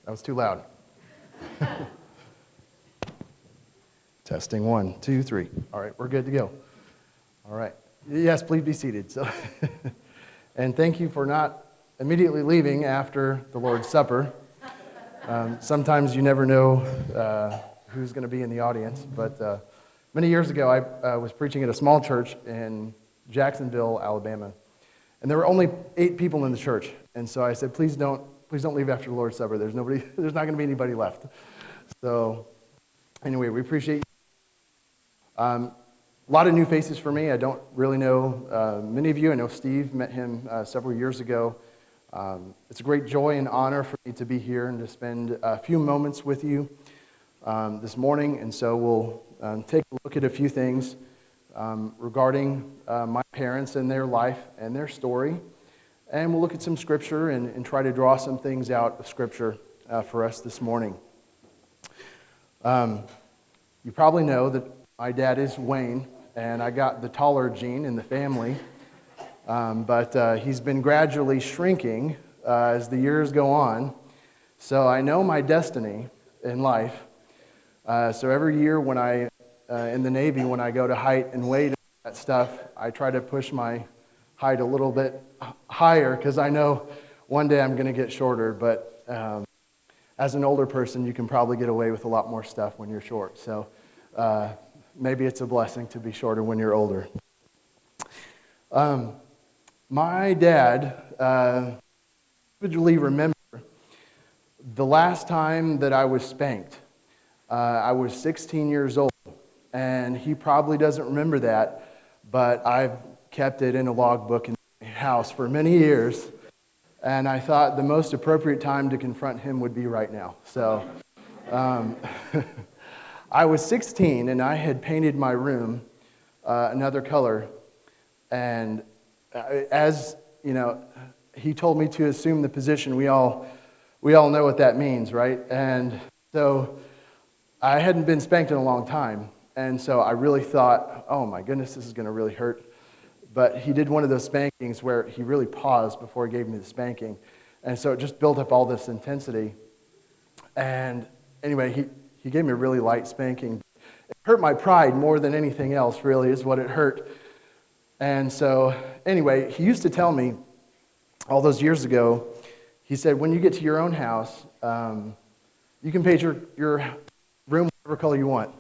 That was too loud. Testing 1, 2, 3. All right, we're good to go. All right. Yes, please be seated. So, and thank you for not immediately leaving after the Lord's Supper. Sometimes you never know who's going to be in the audience, but many years ago I was preaching at a small church in Jacksonville, Alabama, and there were only 8 people in the church, and so I said, please don't leave after the Lord's Supper. There's not going to be anybody left. So anyway, we appreciate you. A lot of new faces for me. I don't really know many of you. I know Steve, met him several years ago. It's a great joy and honor for me to be here and to spend a few moments with you this morning. And so we'll take a look at a few things regarding my parents and their life and their story. And we'll look at some scripture and try to draw some things out of scripture for us this morning. You probably know that my dad is Wayne, and I got the taller gene in the family. But he's been gradually shrinking as the years go on. So I know my destiny in life. So every year when in the Navy, when I go to height and weight and that stuff, I try to push my height a little bit higher because I know one day I'm going to get shorter. But as an older person, you can probably get away with a lot more stuff when you're short. So maybe it's a blessing to be shorter when you're older. My dad vividly remember the last time that I was spanked. I was 16 years old, and he probably doesn't remember that, but I've kept it in a logbook in my house for many years, and I thought the most appropriate time to confront him would be right now. So I was 16, and I had painted my room another color, and as you know, he told me to assume the position. We all know what that means, right? And so I hadn't been spanked in a long time, and so I really thought, oh my goodness, this is going to really hurt. But he did one of those spankings where he really paused before he gave me the spanking, and so it just built up all this intensity. And anyway, he gave me a really light spanking. It hurt my pride more than anything else, really, is what it hurt. And so, anyway, he used to tell me all those years ago, he said, when you get to your own house, you can paint your room whatever color you want.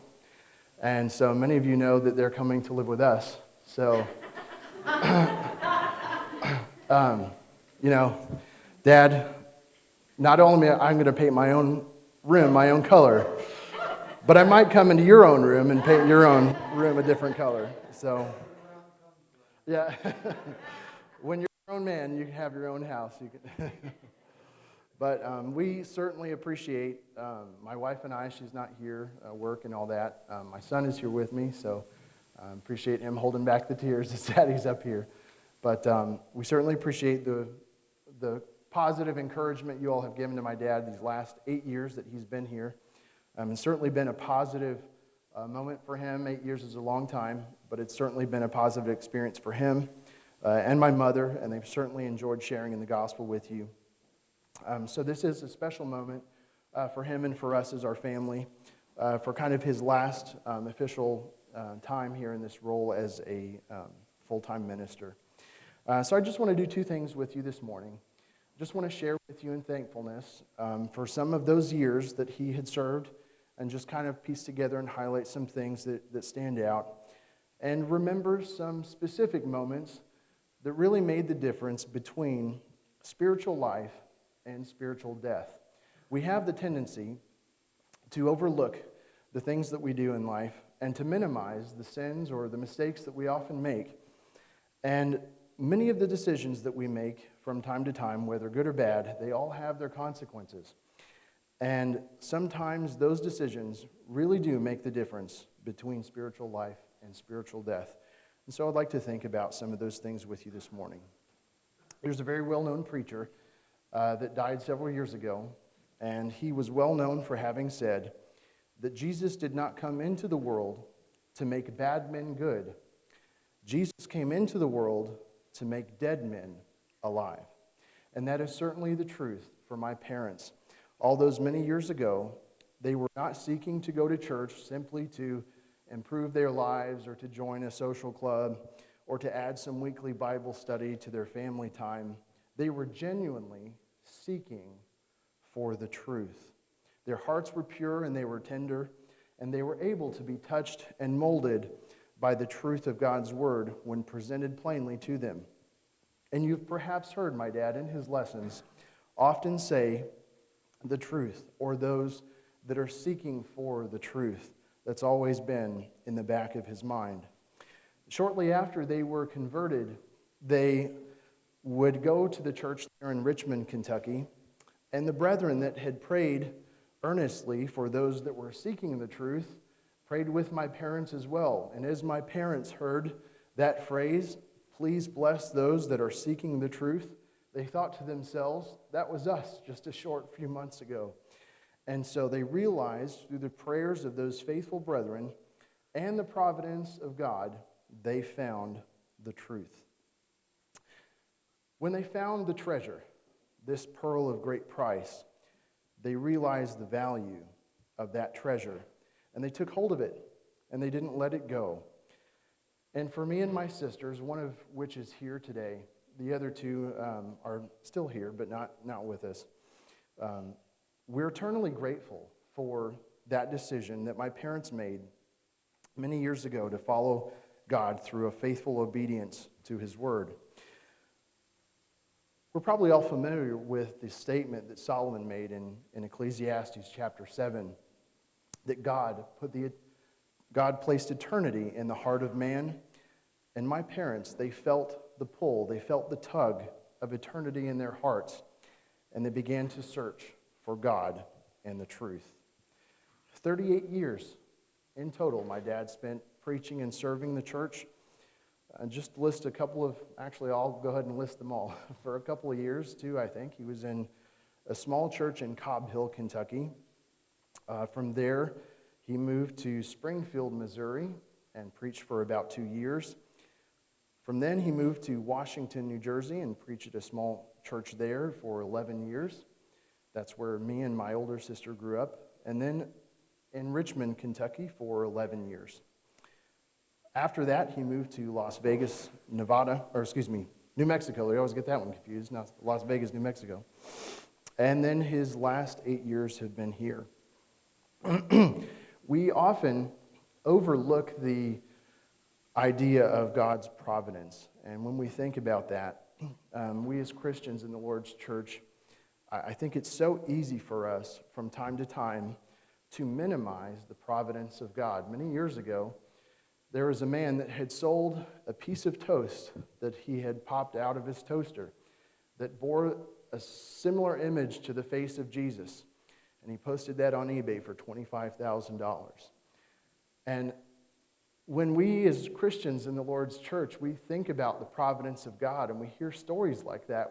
And so many of you know that they're coming to live with us. So, Dad, not only am I going to paint my own room, my own color, but I might come into your own room and paint your own room a different color. So, yeah, when you're your own man, you can have your own house. You can. But we certainly appreciate my wife and I. She's not here, work and all that. My son is here with me, so appreciate him holding back the tears as Daddy's up here. But we certainly appreciate the positive encouragement you all have given to my dad these last 8 years that he's been here. It's certainly been a positive moment for him. 8 years is a long time, but it's certainly been a positive experience for him and my mother, and they've certainly enjoyed sharing in the gospel with you. So this is a special moment for him and for us as our family, for kind of his last official time here in this role as a full-time minister. So I just want to do 2 things with you this morning. I just want to share with you in thankfulness for some of those years that he had served, and just kind of piece together and highlight some things that stand out, and remember some specific moments that really made the difference between spiritual life and spiritual death. We have the tendency to overlook the things that we do in life and to minimize the sins or the mistakes that we often make. And many of the decisions that we make from time to time, whether good or bad, they all have their consequences. And sometimes those decisions really do make the difference between spiritual life and spiritual death. And so I'd like to think about some of those things with you this morning. There's a very well-known preacher that died several years ago, and he was well known for having said that Jesus did not come into the world to make bad men good. Jesus came into the world to make dead men alive. And that is certainly the truth for my parents. All those many years ago, they were not seeking to go to church simply to improve their lives or to join a social club or to add some weekly Bible study to their family time. They were genuinely seeking for the truth. Their hearts were pure and they were tender, and they were able to be touched and molded by the truth of God's word when presented plainly to them. And you've perhaps heard my dad in his lessons often say the truth, or those that are seeking for the truth. That's always been in the back of his mind. Shortly after they were converted, they would go to the church there in Richmond, Kentucky, and the brethren that had prayed earnestly for those that were seeking the truth prayed with my parents as well. And as my parents heard that phrase, "Please bless those that are seeking the truth," they thought to themselves, that was us just a short few months ago. And so they realized through the prayers of those faithful brethren and the providence of God, they found the truth. When they found the treasure, this pearl of great price, they realized the value of that treasure, and they took hold of it, and they didn't let it go. And for me and my sisters, one of which is here today, the other two are still here, but not with us. We're eternally grateful for that decision that my parents made many years ago to follow God through a faithful obedience to His Word. We're probably all familiar with the statement that Solomon made in Ecclesiastes chapter 7, that God placed eternity in the heart of man, and my parents, they felt the pull, they felt the tug of eternity in their hearts, and they began to search for God and the truth. 38 years in total my dad spent preaching and serving the church. Just to list a couple of, actually I'll go ahead and list them all. For a couple of years too, I think. He was in a small church in Cobb Hill, Kentucky. From there, he moved to Springfield, Missouri, and preached for about 2 years. From then, he moved to Washington, New Jersey, and preached at a small church there for 11 years. That's where me and my older sister grew up. And then in Richmond, Kentucky for 11 years. After that, he moved to New Mexico. I always get that one confused. Not Las Vegas, New Mexico. And then his last 8 years have been here. We often overlook the idea of God's providence. And when we think about that, we as Christians in the Lord's church, I think it's so easy for us from time to time to minimize the providence of God. Many years ago, there was a man that had sold a piece of toast that he had popped out of his toaster that bore a similar image to the face of Jesus. And he posted that on eBay for $25,000. And when we as Christians in the Lord's church, we think about the providence of God and we hear stories like that,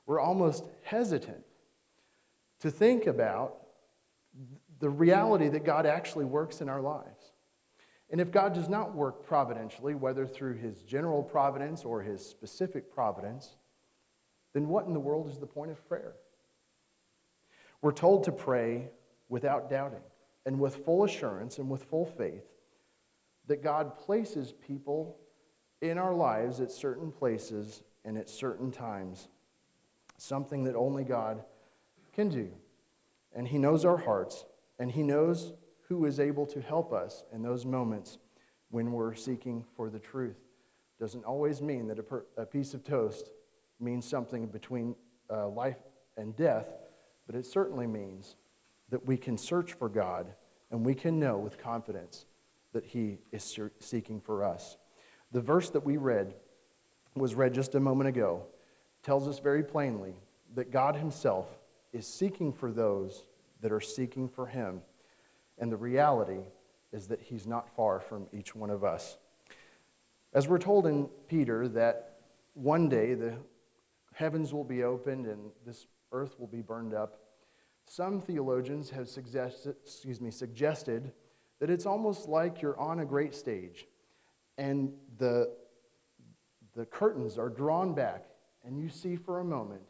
we're almost hesitant to think about the reality that God actually works in our lives. And if God does not work providentially, whether through His general providence or His specific providence, then what in the world is the point of prayer? We're told to pray without doubting and with full assurance and with full faith that God places people in our lives at certain places and at certain times, something that only God can do. And He knows our hearts, and He knows who is able to help us in those moments when we're seeking for the truth. Doesn't always mean that a piece of toast means something between life and death, but it certainly means that we can search for God and we can know with confidence that He is seeking for us. The verse that we read just a moment ago, tells us very plainly that God Himself is seeking for those that are seeking for Him. And the reality is that He's not far from each one of us. As we're told in Peter that one day the heavens will be opened and this earth will be burned up, some theologians have suggested that it's almost like you're on a great stage and the curtains are drawn back and you see for a moment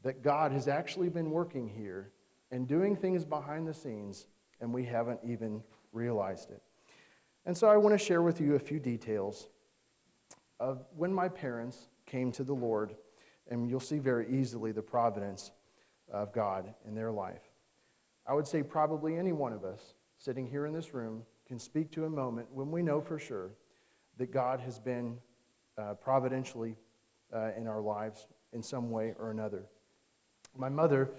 that God has actually been working here and doing things behind the scenes, and we haven't even realized it. And so I want to share with you a few details of when my parents came to the Lord, and you'll see very easily the providence of God in their life. I would say probably any one of us sitting here in this room can speak to a moment when we know for sure that God has been providentially in our lives in some way or another. My mother,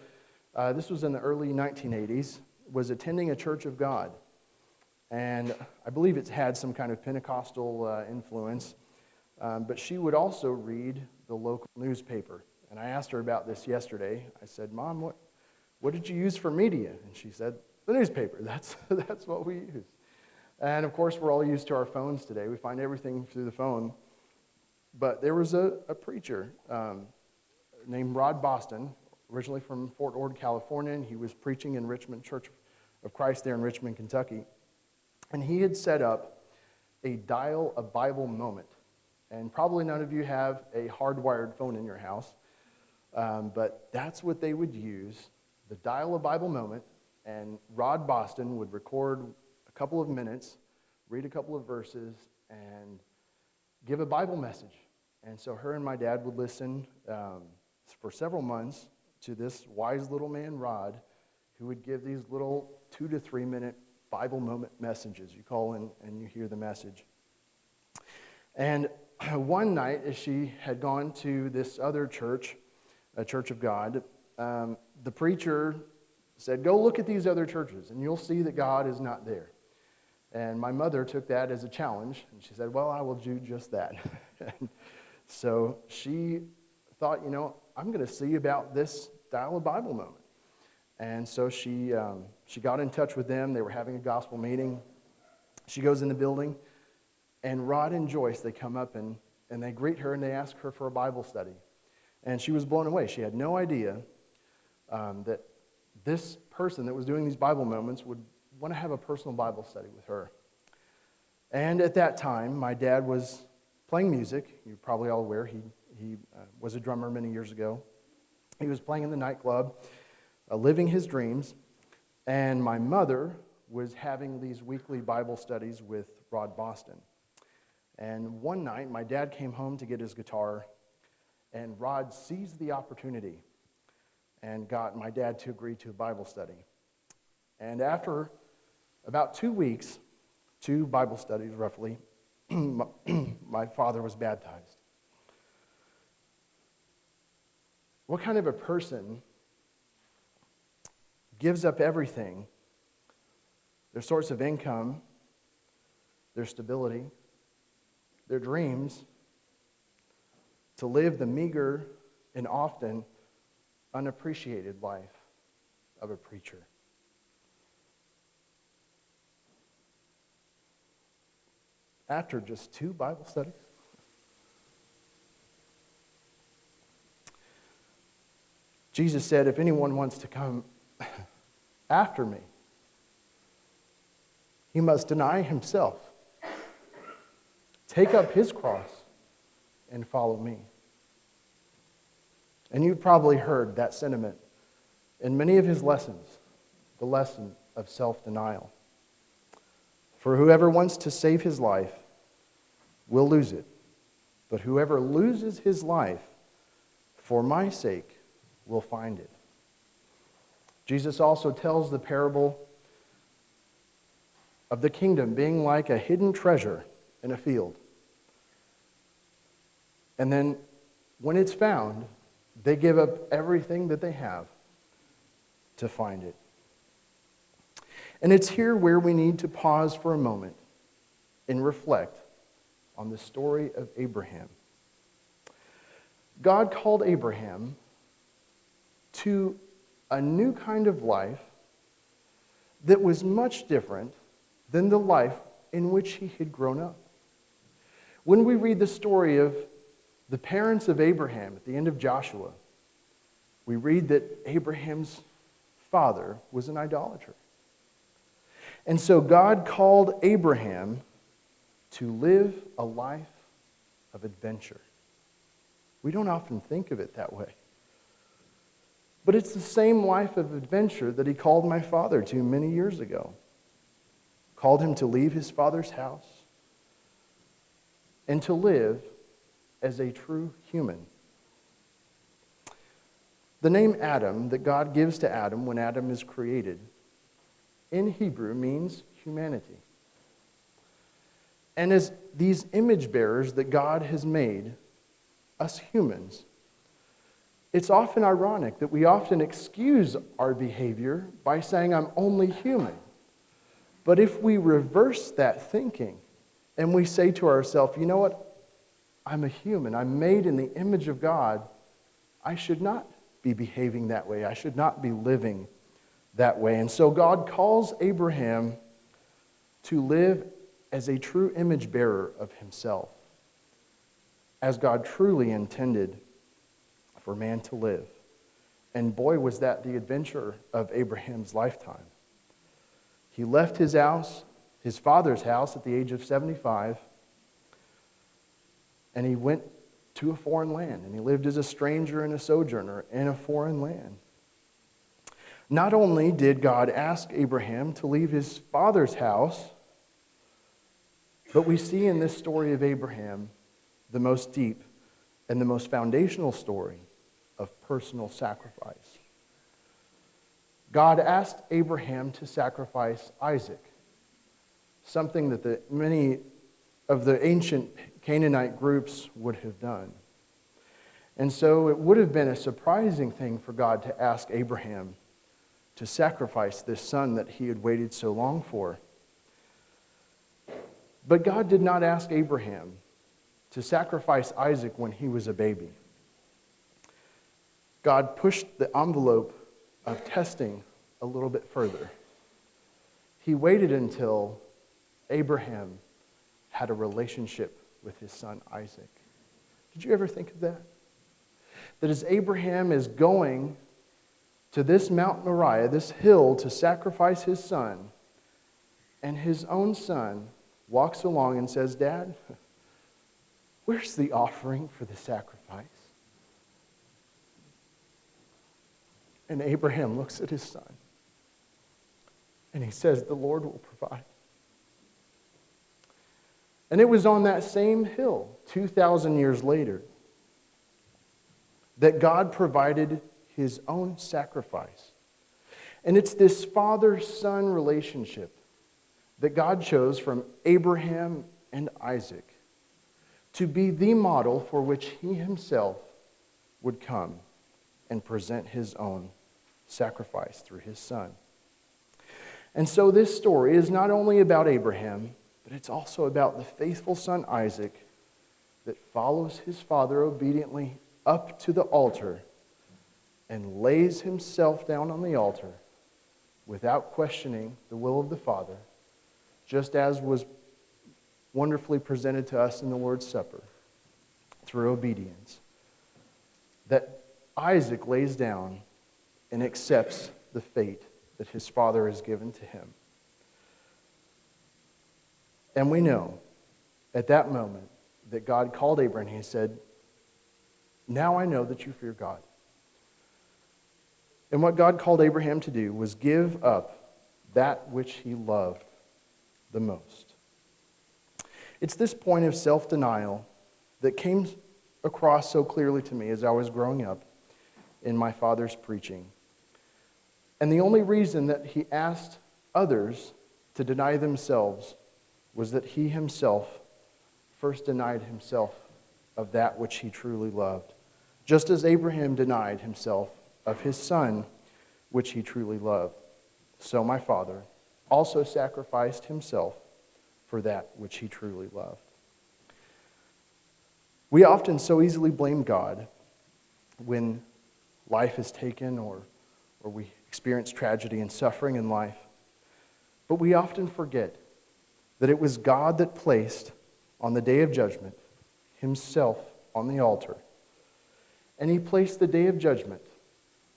this was in the early 1980s, was attending a Church of God. And I believe it's had some kind of Pentecostal influence. But she would also read the local newspaper. And I asked her about this yesterday. I said, Mom, what did you use for media? And she said, the newspaper. That's what we use. And of course, we're all used to our phones today. We find everything through the phone. But there was a preacher named Rod Boston, originally from Fort Ord, California, and he was preaching in Richmond Church of Christ there in Richmond, Kentucky. And he had set up a Dial a Bible moment. And probably none of you have a hardwired phone in your house, but that's what they would use, the Dial a Bible moment, and Rod Boston would record a couple of minutes, read a couple of verses, and give a Bible message. And so her and my dad would listen for several months to this wise little man, Rod, who would give these little 2 to 3 minute Bible moment messages. You call in and you hear the message. And one night, as she had gone to this other church, a Church of God, the preacher said, go look at these other churches, and you'll see that God is not there. And my mother took that as a challenge, and she said, well, I will do just that. So she thought, I'm going to see about this Dial a Bible moment. And so she got in touch with them. They were having a gospel meeting. She goes in the building. And Rod and Joyce, they come up and they greet her and they ask her for a Bible study. And she was blown away. She had no idea that this person that was doing these Bible moments would want to have a personal Bible study with her. And at that time, my dad was playing music. You're probably all aware. He was a drummer many years ago. He was playing in the nightclub, living his dreams. And my mother was having these weekly Bible studies with Rod Boston. And one night, my dad came home to get his guitar, and Rod seized the opportunity and got my dad to agree to a Bible study. And after about 2 weeks, 2 Bible studies roughly, my father was baptized. What kind of a person gives up everything, their source of income, their stability, their dreams, to live the meager and often unappreciated life of a preacher? After just 2 Bible studies? Jesus said, if anyone wants to come after me, he must deny himself, take up his cross, and follow me. And you've probably heard that sentiment in many of his lessons, the lesson of self-denial. For whoever wants to save his life will lose it, but whoever loses his life for my sake will find it. Jesus also tells the parable of the kingdom being like a hidden treasure in a field. And then when it's found, they give up everything that they have to find it. And it's here where we need to pause for a moment and reflect on the story of Abraham. God called Abraham to a new kind of life that was much different than the life in which he had grown up. When we read the story of the parents of Abraham at the end of Joshua, we read that Abraham's father was an idolater. And so God called Abraham to live a life of adventure. We don't often think of it that way. But it's the same life of adventure that he called my father to many years ago. Called him to leave his father's house and to live as a true human. The name Adam that God gives to Adam when Adam is created in Hebrew means humanity. And as these image bearers that God has made, us humans, it's often ironic that we often excuse our behavior by saying, I'm only human. But if we reverse that thinking and we say to ourselves, you know what? I'm a human. I'm made in the image of God. I should not be behaving that way. I should not be living that way. And so God calls Abraham to live as a true image bearer of himself, as God truly intended for man to live. And boy, was that the adventure of Abraham's lifetime. He left his house, his father's house, at the age of 75, and he went to a foreign land, and he lived as a stranger and a sojourner in a foreign land. Not only did God ask Abraham to leave his father's house, but we see in this story of Abraham the most deep and the most foundational story of personal sacrifice. God asked Abraham to sacrifice Isaac, something that many of the ancient Canaanite groups would have done. And so it would have been a surprising thing for God to ask Abraham to sacrifice this son that he had waited so long for. But God did not ask Abraham to sacrifice Isaac when he was a baby. God pushed the envelope of testing a little bit further. He waited until Abraham had a relationship with his son Isaac. Did you ever think of that? That as Abraham is going to this Mount Moriah, this hill, to sacrifice his son, and his own son walks along and says, Dad, where's the offering for the sacrifice? And Abraham looks at his son, and he says, the Lord will provide. And it was on that same hill, 2,000 years later, that God provided his own sacrifice. And it's this father-son relationship that God chose from Abraham and Isaac to be the model for which he himself would come and present his own sacrifice through his son. And so this story is not only about Abraham, but it's also about the faithful son Isaac that follows his father obediently up to the altar and lays himself down on the altar without questioning the will of the Father, just as was wonderfully presented to us in the Lord's Supper, through obedience. That Isaac lays down and accepts the fate that his father has given to him. And we know at that moment that God called Abraham and he said, now I know that you fear God. And what God called Abraham to do was give up that which he loved the most. It's this point of self-denial that came across so clearly to me as I was growing up in my father's preaching. And the only reason that he asked others to deny themselves was that he himself first denied himself of that which he truly loved, just as Abraham denied himself of his son, which he truly loved. So my father also sacrificed himself for that which he truly loved. We often so easily blame God when life is taken or we experience tragedy and suffering in life. But we often forget that it was God that placed on the day of judgment himself on the altar. And he placed the day of judgment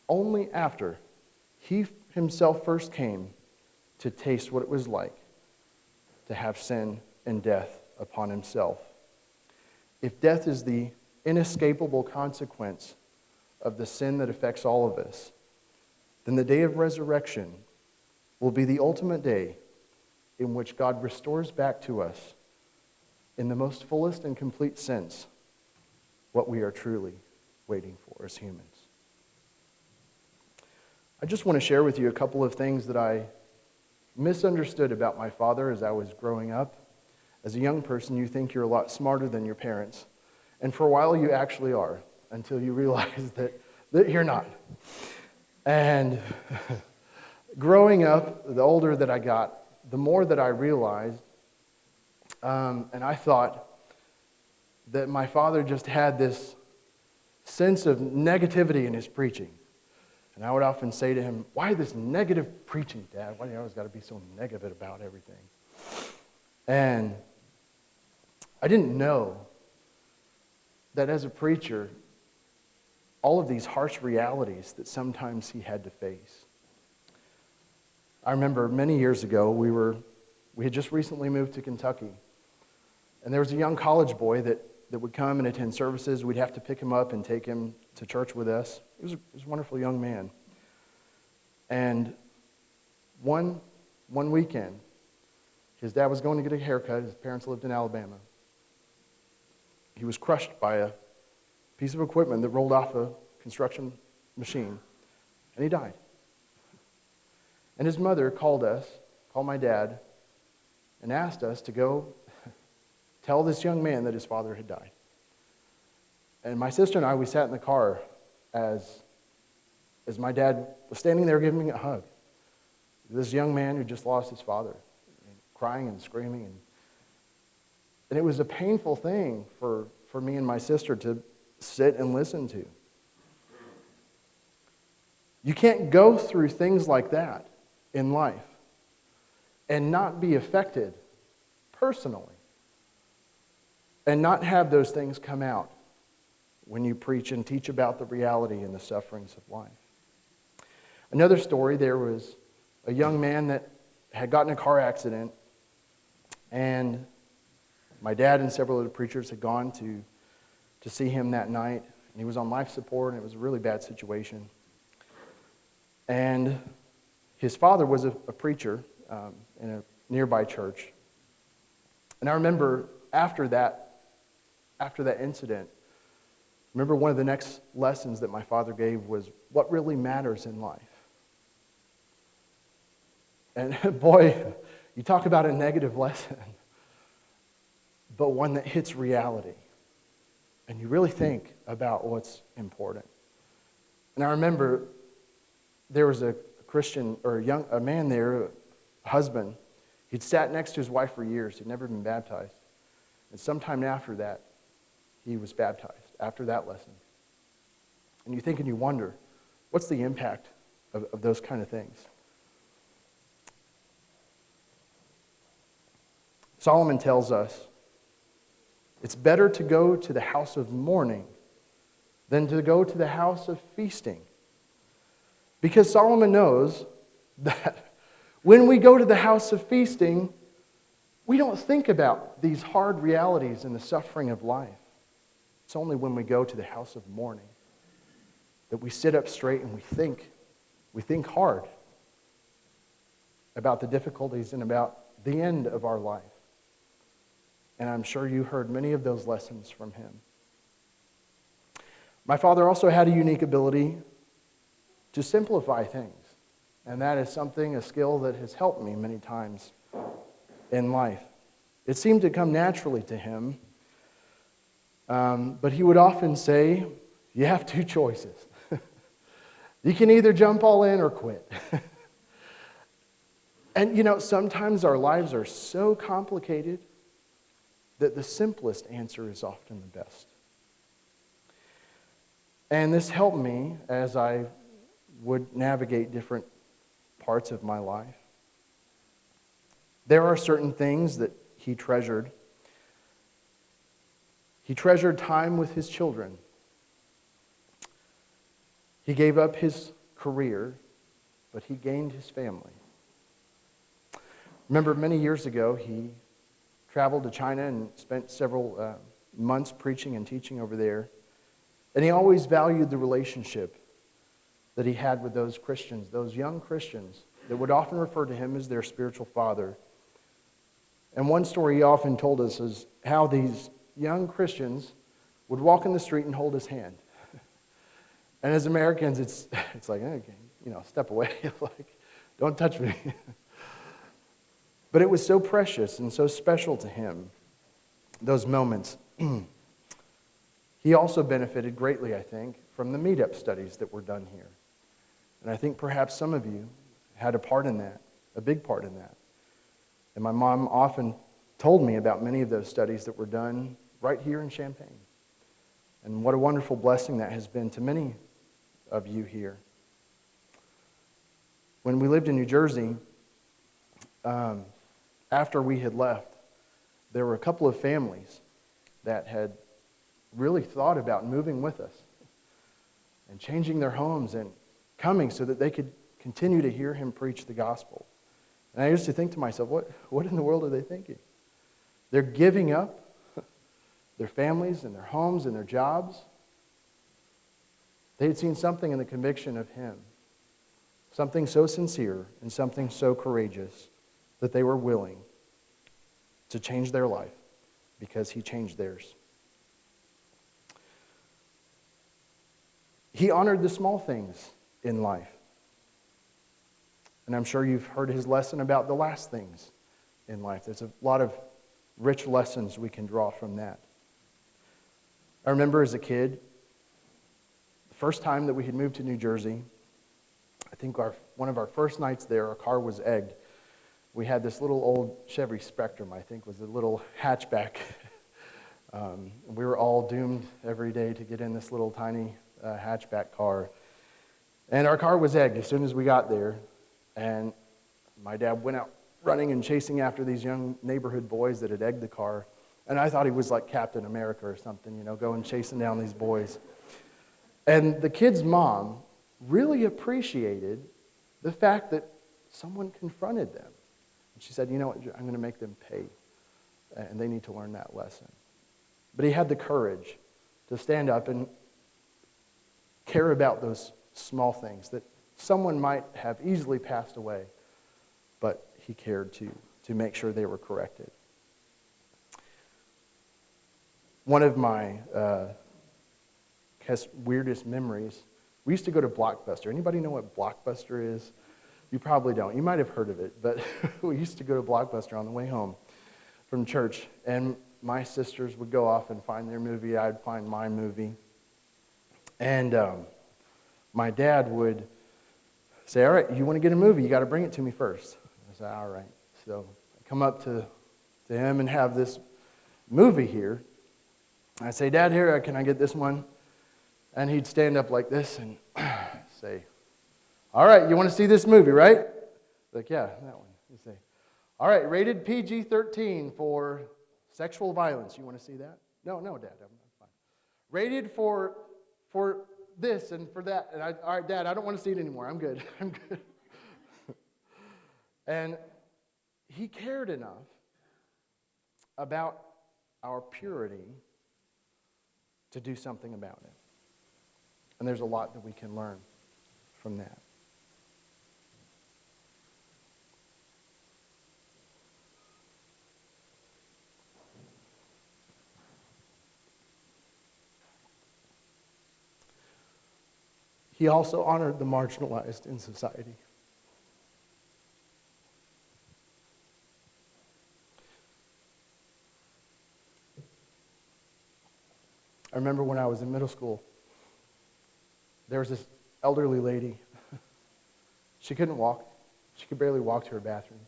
only after he himself first came to taste what it was like to have sin and death upon himself. If death is the inescapable consequence of the sin that affects all of us, then the day of resurrection will be the ultimate day in which God restores back to us, in the most fullest and complete sense, what we are truly waiting for as humans. I just want to share with you a couple of things that I misunderstood about my father as I was growing up. As a young person, you think you're a lot smarter than your parents. And for a while, you actually are, until you realize that you're not. And growing up, the older that I got, the more that I realized, and I thought that my father just had this sense of negativity in his preaching. And I would often say to him, "Why this negative preaching, Dad? Why do you always got to be so negative about everything?" And I didn't know that as a preacher, all of these harsh realities that sometimes he had to face. I remember many years ago, we had just recently moved to Kentucky. And there was a young college boy that would come and attend services. We'd have to pick him up and take him to church with us. He was a wonderful young man. And one weekend, his dad was going to get a haircut. His parents lived in Alabama. He was crushed by a piece of equipment that rolled off a construction machine, and he died. And his mother called my dad, and asked us to go tell this young man that his father had died. And my sister and I, we sat in the car as my dad was standing there giving me a hug. This young man who just lost his father, crying and screaming. And it was a painful thing for me and my sister to sit and listen to. You can't go through things like that in life and not be affected personally and not have those things come out when you preach and teach about the reality and the sufferings of life. Another story, there was a young man that had gotten in a car accident, and my dad and several other preachers had gone to see him that night, and he was on life support, and it was a really bad situation. And his father was a preacher in a nearby church. And I remember after that incident, remember one of the next lessons that my father gave was what really matters in life. And boy, you talk about a negative lesson, but one that hits reality. And you really think about what's important. And I remember there was a Christian, or a man there, a husband. He'd sat next to his wife for years. He'd never been baptized. And sometime after that, he was baptized, after that lesson. And you think and you wonder, what's the impact of those kind of things? Solomon tells us, it's better to go to the house of mourning than to go to the house of feasting. Because Solomon knows that when we go to the house of feasting, we don't think about these hard realities and the suffering of life. It's only when we go to the house of mourning that we sit up straight and we think hard about the difficulties and about the end of our life. And I'm sure you heard many of those lessons from him. My father also had a unique ability to simplify things. And that is a skill that has helped me many times in life. It seemed to come naturally to him. But he would often say, you have two choices. You can either jump all in or quit. And sometimes our lives are so complicated that the simplest answer is often the best. And this helped me as I would navigate different parts of my life. There are certain things that he treasured. He treasured time with his children. He gave up his career, but he gained his family. Remember, many years ago, he traveled to China and spent several months preaching and teaching over there. And he always valued the relationship that he had with those Christians, those young Christians that would often refer to him as their spiritual father. And one story he often told us is how these young Christians would walk in the street and hold his hand. And as Americans, it's like, okay, step away, like, don't touch me. But it was so precious and so special to him, those moments. He also benefited greatly, I think, from the meetup studies that were done here. And I think perhaps some of you had a part in that, a big part in that. And my mom often told me about many of those studies that were done right here in Champaign. And what a wonderful blessing that has been to many of you here. When we lived in New Jersey, after we had left, there were a couple of families that had really thought about moving with us and changing their homes and coming so that they could continue to hear him preach the gospel. And I used to think to myself, what in the world are they thinking? They're giving up their families and their homes and their jobs. They had seen something in the conviction of him, something so sincere and something so courageous that they were willing to change their life because he changed theirs. He honored the small things in life. And I'm sure you've heard his lesson about the last things in life. There's a lot of rich lessons we can draw from that. I remember as a kid, the first time that we had moved to New Jersey, I think one of our first nights there, our car was egged. We had this little old Chevy Spectrum, I think was a little hatchback. We were all doomed every day to get in this little tiny hatchback car. And our car was egged as soon as we got there. And my dad went out running and chasing after these young neighborhood boys that had egged the car. And I thought he was like Captain America or something, going chasing down these boys. And the kid's mom really appreciated the fact that someone confronted them. And she said, you know what, I'm going to make them pay. And they need to learn that lesson. But he had the courage to stand up and care about those small things that someone might have easily passed away, but he cared to make sure they were corrected. One of my weirdest memories, we used to go to Blockbuster. Anybody know what Blockbuster is? You probably don't. You might have heard of it, but we used to go to Blockbuster on the way home from church, and my sisters would go off and find their movie. I'd find my movie. And my dad would say, all right, you want to get a movie, you got to bring it to me first. I said, all right. So I come up to him and have this movie here. I say, Dad, here, can I get this one? And he'd stand up like this and say, all right, you want to see this movie, right? Like, yeah, that one. He'd say, all right, rated PG-13 for sexual violence. You want to see that? No, Dad, I'm fine. Rated for this and for that. And all right, Dad, I don't want to see it anymore. I'm good. And he cared enough about our purity to do something about it. And there's a lot that we can learn from that. He also honored the marginalized in society. I remember when I was in middle school, there was this elderly lady. She couldn't walk. She could barely walk to her bathroom.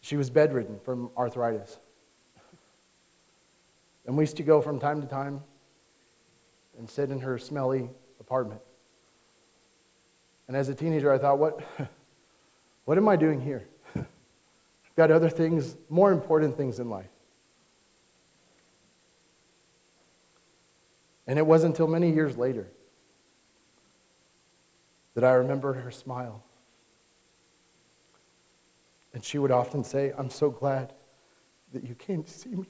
She was bedridden from arthritis. And we used to go from time to time and sit in her smelly apartment. And as a teenager, I thought, what am I doing here? I've got other things, more important things in life. And it wasn't until many years later that I remembered her smile. And she would often say, I'm so glad that you came to see me.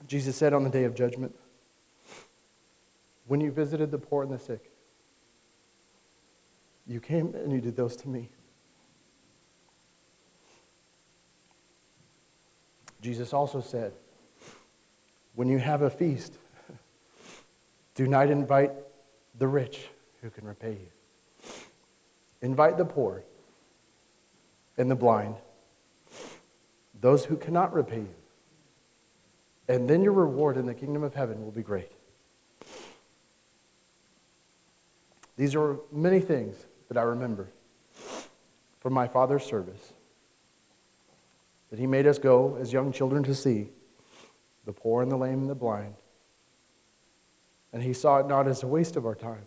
Jesus said on the day of judgment, when you visited the poor and the sick, you came and you did those to me. Jesus also said, when you have a feast, do not invite the rich who can repay you. Invite the poor and the blind, those who cannot repay you. And then your reward in the kingdom of heaven will be great. These are many things that I remember from my father's service, that he made us go as young children to see the poor and the lame and the blind. And he saw it not as a waste of our time,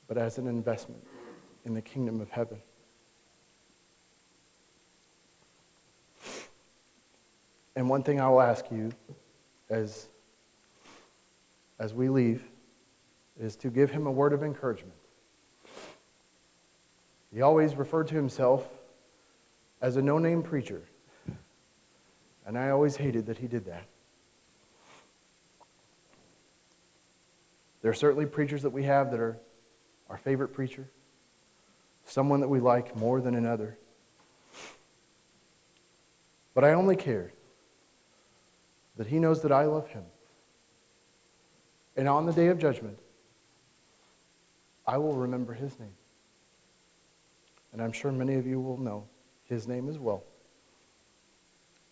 but as an investment in the kingdom of heaven. And one thing I will ask you as we leave is to give him a word of encouragement. He always referred to himself as a no-name preacher, and I always hated that he did that. There are certainly preachers that we have that are our favorite preacher, someone that we like more than another. But I only cared that he knows that I love him. And on the day of judgment, I will remember his name. And I'm sure many of you will know his name as well.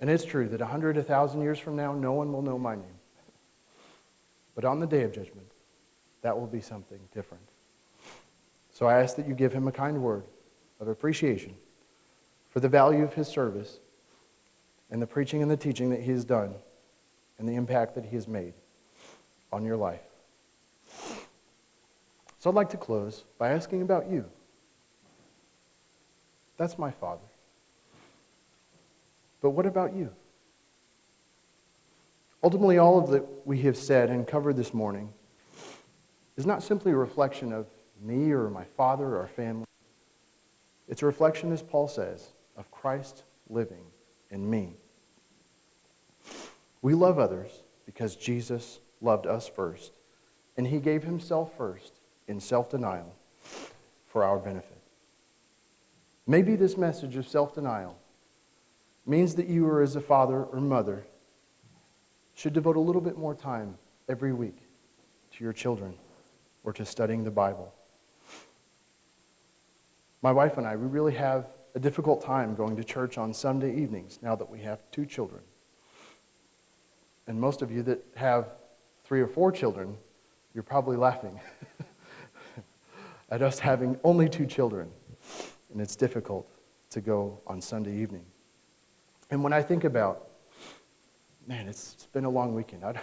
And it's true that 100, 1,000 years from now, no one will know my name. But on the day of judgment, that will be something different. So I ask that you give him a kind word of appreciation for the value of his service and the preaching and the teaching that he has done and the impact that he has made on your life. So I'd like to close by asking about you. That's my father. But what about you? Ultimately, all of that we have said and covered this morning is not simply a reflection of me or my father or our family. It's a reflection, as Paul says, of Christ living in me. We love others because Jesus loved us first, and he gave himself first in self-denial for our benefit. Maybe this message of self-denial means that you, or as a father or mother, should devote a little bit more time every week to your children or to studying the Bible. My wife and I, we really have a difficult time going to church on Sunday evenings now that we have 2 children. And most of you that have 3 or 4 children, you're probably laughing at us having only 2 children. And it's difficult to go on Sunday evening. And when I think about, man, it's been a long weekend. I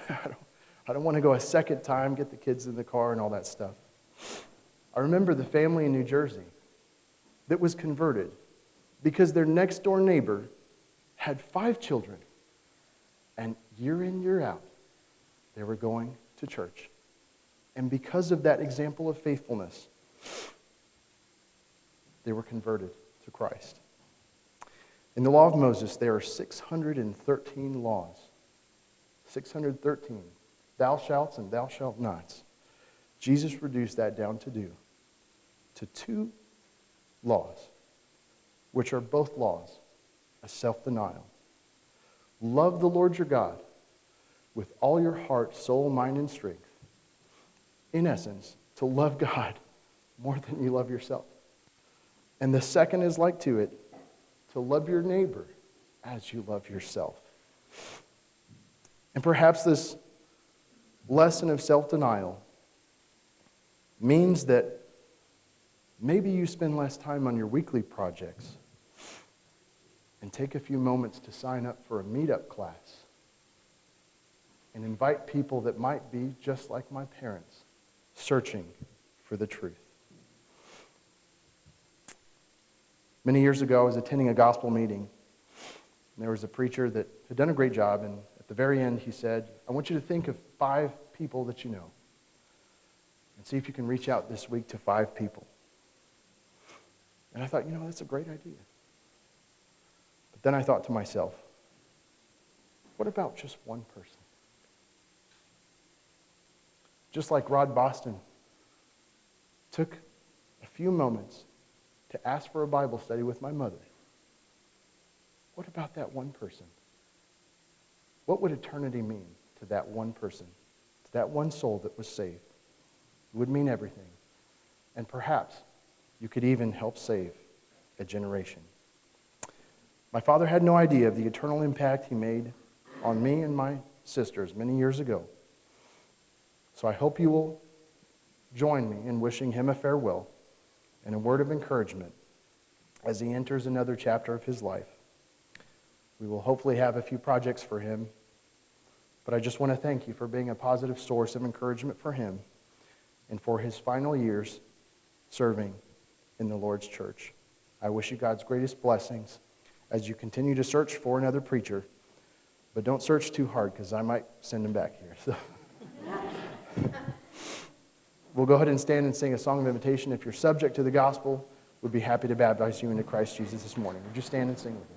don't want to go a second time, get the kids in the car and all that stuff. I remember the family in New Jersey that was converted because their next door neighbor had 5 children. And year in, year out, they were going to church. And because of that example of faithfulness, they were converted to Christ. In the law of Moses, there are 613 laws. 613. Thou shalt and thou shalt nots. Jesus reduced that down to 2 laws, which are both laws of self-denial. Love the Lord your God with all your heart, soul, mind, and strength. In essence, to love God more than you love yourself. And the second is like to it, to love your neighbor as you love yourself. And perhaps this lesson of self-denial means that maybe you spend less time on your weekly projects and take a few moments to sign up for a meetup class and invite people that might be just like my parents, searching for the truth. Many years ago, I was attending a gospel meeting, and there was a preacher that had done a great job, and at the very end, he said, I want you to think of 5 people that you know, and see if you can reach out this week to 5 people. And I thought, that's a great idea. But then I thought to myself, what about just one person? just like Rod Boston took a few moments to ask for a Bible study with my mother. What about that one person? What would eternity mean to that one person, to that one soul that was saved? It would mean everything. And perhaps you could even help save a generation. My father had no idea of the eternal impact he made on me and my sisters many years ago. So I hope you will join me in wishing him a farewell and a word of encouragement as he enters another chapter of his life. We will hopefully have a few projects for him, but I just want to thank you for being a positive source of encouragement for him and for his final years serving in the Lord's church. I wish you God's greatest blessings as you continue to search for another preacher, but don't search too hard because I might send him back here. So. We'll go ahead and stand and sing a song of invitation. If you're subject to the gospel, we'd be happy to baptize you into Christ Jesus this morning. Would you stand and sing with me?